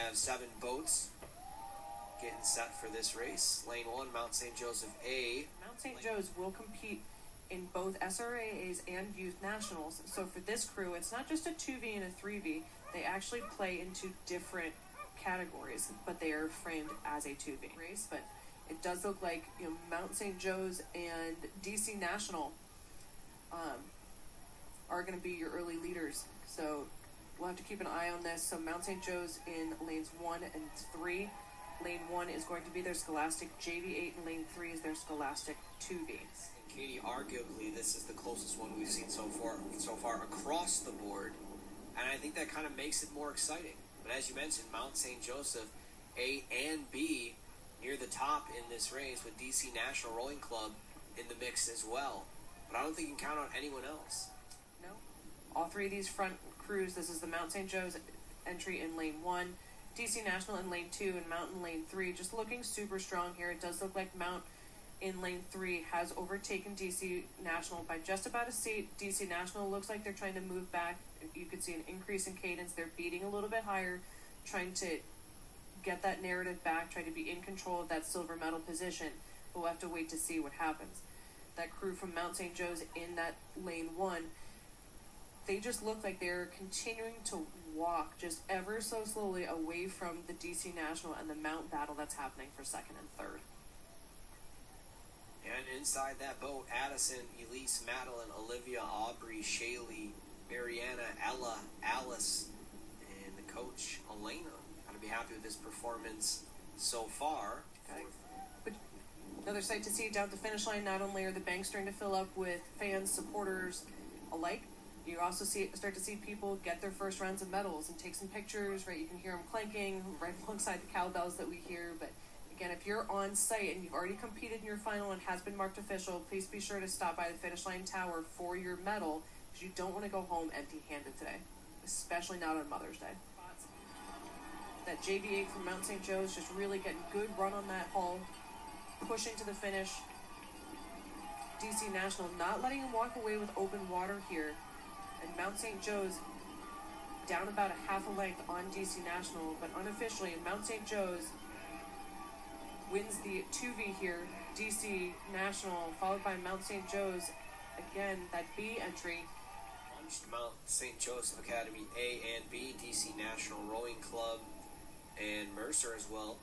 have 7 boats getting set for this race. Lane 1, Mount St. Joseph A. Mount St. Joe's will compete in both SRAAs and Youth Nationals. So for this crew, it's not just a 2V and a 3V. They actually play into different categories, but they are framed as a 2V race. But it does look like, you know, Mount St. Joe's and DC National are going to be your early leaders. So we'll have to keep an eye on this. So Mount St. Joe's in lanes 1 and 3. Lane 1 is going to be their Scholastic JV8, and lane 3 is their Scholastic 2V. And Katie, arguably, this is the closest one we've seen so far across the board, and I think that kind of makes it more exciting. But as you mentioned, Mount St. Joseph A and B near the top in this race, with DC National Rowing Club in the mix as well. But I don't think you can count on anyone else. No. All 3 of these front crews, this is the Mount St. Joe's entry in lane 1, DC National in lane 2, and Mount in lane 3. Just looking super strong here. It does look like Mount in lane 3 has overtaken DC National by just about a seat. DC National looks like they're trying to move back. You could see an increase in cadence. They're beating a little bit higher, trying to get that narrative back, trying to be in control of that silver medal position. But we'll have to wait to see what happens. That crew from Mount St. Joe's in that lane 1, they just look like they're continuing to walk just ever so slowly away from the DC National and the Mount battle that's happening for 2nd and 3rd. And inside that boat, Addison, Elise, Madeline, Olivia, Aubrey, Shaylee, Mariana, Ella, Alice, and the coach, Elena. Gotta be happy with this performance so far. Okay. But another sight to see down at the finish line. Not only are the banks starting to fill up with fans, supporters alike, you also start to see people get their first rounds of medals and take some pictures, right? You can hear them clanking right alongside the cowbells that we hear. But again, if you're on site and you've already competed in your final and has been marked official, please be sure to stop by the finish line tower for your medal, because you don't want to go home empty-handed today, especially not on Mother's Day. That JV8 from Mount St. Joe's just really getting good run on that hull, pushing to the finish. DC National not letting him walk away with open water here. And Mount St. Joe's down about a half a length on DC National, but unofficially Mount St. Joe's wins the 2V here. DC National followed by Mount St. Joe's, again that B entry. Mount St. Joseph Academy A and B, DC National Rowing Club, and Mercer as well.